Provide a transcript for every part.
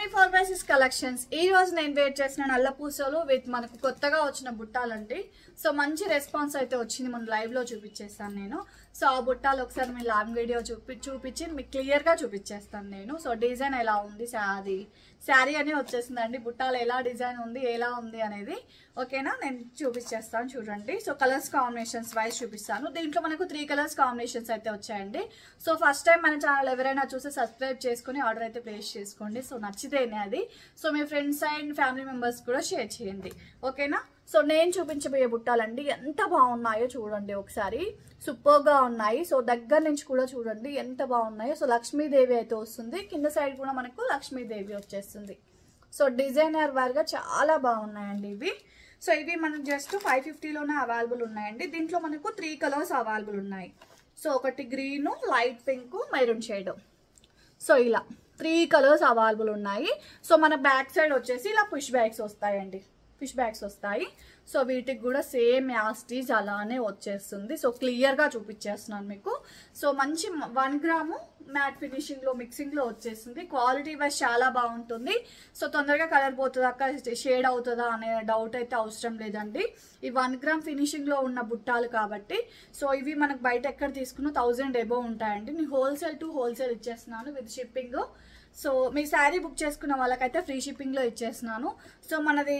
అండి 4x6 collections. ఈ రోజు నేను వేర్ చేసిన నల్ల పూసలు విత్ మనకు కొత్తగా వచ్చిన బుట్టాలండి. సో మంచి రెస్పాన్స్ అయితే వచ్చింది, మన లైవ్ లో చూపించేస్తాను నేను. సో ఆ బుట్టాలు ఒకసారి మీ లాంగ్ వీడియో చూపించి మీకు క్లియర్ గా చూపించేస్తాను నేను. సో డిజైన్ ఎలా ఉంది, శారీ అని వచ్చేసిందండి. బుట్టాలు ఎలా డిజైన్ ఉంది, ఎలా ఉంది అనేది ఓకేనా, నేను చూపించేస్తాను చూడండి. సో కలర్స్ కాంబినేషన్స్ వైజ్ చూపిస్తాను. దీంట్లో మనకు 3 కలర్స్ కాంబినేషన్స్ అయితే వచ్చాయండి. సో ఫస్ట్ టైం మన ఛానల్ ఎవరైనా చూసి సబ్స్క్రైబ్ చేసుకుని ఆర్డర్ అయితే ప్లేస్ చేసుకోండి. సో నచ్చితేనే అది. So me friends and family members కూడా షేర్ చేయండి ఓకేనా. సో నేను చూపించబోయే బుట్టాలండి ఎంత బాగున్నాయో చూడండి ఒకసారి, సూపర్ గా ఉన్నాయి. సో దగ్గర నుంచి కూడా చూడండి ఎంత బాగున్నాయో. సో లక్ష్మీదేవి అయితే వస్తుంది, కింద సైడ్ కూడా మనకు లక్ష్మీదేవి వచ్చేస్తుంది. సో డిజైనర్ వారిగా చాలా బాగున్నాయండి ఇవి. సో ఇవి మనకు జస్ట్ 550లోనే అవైలబుల్ ఉన్నాయండి. దీంట్లో మనకు 3 కలర్స్ అవైలబుల్ ఉన్నాయి. సో ఒకటి green, light pink, maroon shade. So ఇలా 3 కలర్స్ అవైలబుల్ ఉన్నాయి. సో మన బ్యాక్ సైడ్ వచ్చేసి ఇలా పుష్ బ్యాగ్స్ వస్తాయండి, ఫిష్ బ్యాగ్స్ వస్తాయి. సో వీటికి కూడా సేమ్ యాస్టీజ్ అలానే వచ్చేస్తుంది. సో క్లియర్ గా చూపించేస్తున్నాను మీకు. సో మంచి 1 గ్రాము మ్యాట్ ఫినిషింగ్ లో మిక్సింగ్ లో వచ్చేస్తుంది. క్వాలిటీ వైజ్ చాలా బాగుంటుంది. సో తొందరగా కలర్ పోతుందా, షేడ్ అవుతుందా అనే డౌట్ అయితే అవసరం లేదండి. ఈ 1 గ్రామ్ ఫినిషింగ్ లో ఉన్న బుట్టాలు కాబట్టి. సో ఇవి మనకు బయట ఎక్కడ తీసుకున్నా 1000 అబోవ్ ఉంటాయండి. నేను హోల్సేల్ టు హోల్సేల్ ఇచ్చేస్తున్నాను with shipping. So me sari book చేసుకున్న వాళ్ళకైతే ఫ్రీ షిప్పింగ్ లో ఇచ్చేస్తున్నాను. సో మనది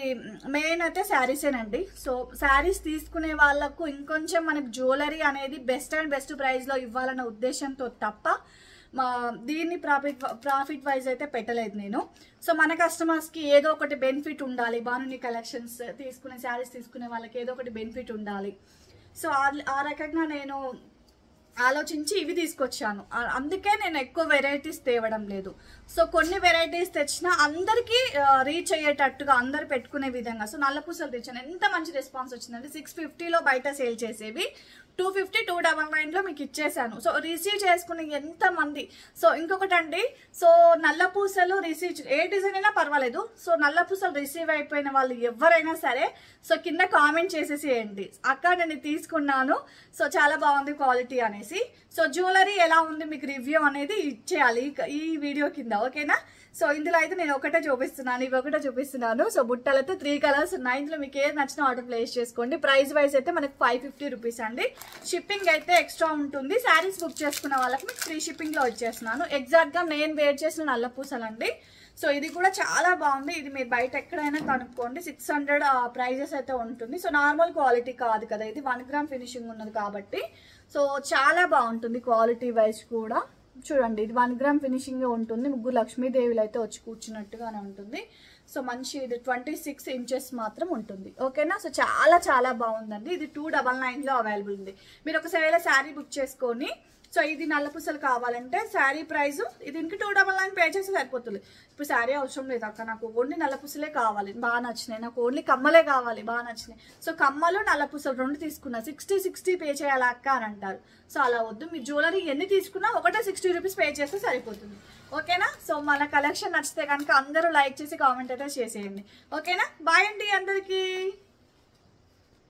మెయిన్ అయితే శారీసేనండి. సో శారీస్ తీసుకునే వాళ్ళకు ఇంకొంచెం మనకు జ్యువెలరీ అనేది బెస్ట్ అండ్ బెస్ట్ ప్రైస్ లో ఇవ్వాలన్న ఉద్దేశంతో తప్ప దీన్ని ప్రాఫిట్ వైజ్ అయితే పెట్టలేదు నేను. సో మన కస్టమర్స్ కి ఏదో ఒకటి బెనిఫిట్ ఉండాలి, భానుని కలెక్షన్స్ తీసుకునే శారీస్ తీసుకునే వాళ్ళకి ఏదో ఒకటి బెనిఫిట్ ఉండాలి. సో ఆ రకంగా నేను ఆలోచించి ఇవి తీసుకొచ్చాను. అందుకే నేను ఎక్కువ వెరైటీస్ తేవడం లేదు. సో కొన్ని వెరైటీస్ తెచ్చినా అందరికీ రీచ్ అయ్యేటట్టుగా అందరు పెట్టుకునే విధంగా. సో నల్ల పూసలు తెచ్చాను, ఎంత మంచి రెస్పాన్స్ వచ్చిందండి. 650లో బయట సేల్ చేసేవి 250, 299లో మీకు ఇచ్చేసాను. సో రిసీవ్ చేసుకునే ఎంత మంది. సో ఇంకొకటి అండి, సో నల్ల పూసలు రిసీవ్ ఏ డిజైన్ అయినా పర్వాలేదు. సో నల్ల పూసలు రిసీవ్ అయిపోయిన వాళ్ళు ఎవరైనా సరే సో కింద కామెంట్ చేసేసేయండి, అక్క నేను తీసుకున్నాను, సో చాలా బాగుంది క్వాలిటీ అనేసి. సో జ్యువెలరీ ఎలా ఉంది మీకు రివ్యూ అనేది ఇచ్చేయాలి ఈ వీడియో కింద ఓకేనా. సో ఇందులో అయితే నేను ఒకటే చూపిస్తున్నాను, ఇవి ఒకటే చూపిస్తున్నాను. సో బుట్టలైతే 3 కలర్స్ ఉన్నాయి. ఇందులో మీకు ఏది నచ్చినా ఆర్డర్ ప్లేస్ చేసుకోండి. ప్రైస్ వైజ్ అయితే మనకు 550 రూపీస్ అండి. షిప్పింగ్ అయితే ఎక్స్ట్రా ఉంటుంది. శారీస్ బుక్ చేసుకున్న వాళ్ళకి మీకు ఫ్రీ షిప్పింగ్ లో వచ్చేస్తున్నాను. ఎగ్జాక్ట్ గా నేను వేర్ చేసిన నల్ల పూసలండి. సో ఇది కూడా చాలా బాగుంది. ఇది మీరు బయట ఎక్కడైనా కనుక్కోండి, 600 ప్రైజెస్ అయితే ఉంటుంది. సో నార్మల్ క్వాలిటీ కాదు కదా, ఇది 1 గ్రామ్ ఫినిషింగ్ ఉన్నది కాబట్టి సో చాలా బాగుంటుంది క్వాలిటీ వైజ్ కూడా. చూడండి ఇది 1 గ్రామ్ ఫినిషింగ్ ఉంటుంది. ముగ్గురు లక్ష్మీదేవులు అయితే వచ్చి కూర్చున్నట్టుగానే ఉంటుంది. సో మంచి ఇది 26 ఇంచెస్ మాత్రం ఉంటుంది ఓకేనా. సో చాలా చాలా బాగుందండి. ఇది 299లో అవైలబుల్ ఉంది. మీరు ఒకసారి శారీ బుక్ చేసుకొని సో ఇది నల్ల పూసలు కావాలంటే శారీ ప్రైస్ దీనికి 299 పే చేస్తే సరిపోతుంది. ఇప్పుడు శారీ అవసరం లేదు అక్క, నాకు ఓన్లీ నల్ల పూసలే కావాలి, బాగా నచ్చినాయి, నాకు ఓన్లీ కమ్మలే కావాలి, బాగా నచ్చినాయి. సో కమ్మలు నల్ల పూసలు 2 తీసుకున్నా 60 పే చేయాలా అక్క అని అంటారు. సో అలా వద్దు, మీ జ్యువెలరీ ఎన్ని తీసుకున్నా ఒకటే 60 రూపీస్ పే చేస్తే సరిపోతుంది ఓకేనా. సో మన కలెక్షన్ నచ్చితే కనుక అందరూ లైక్ చేసి కామెంట్ అయితే చేసేయండి ఓకేనా. బాయ్ అండి అందరికీ.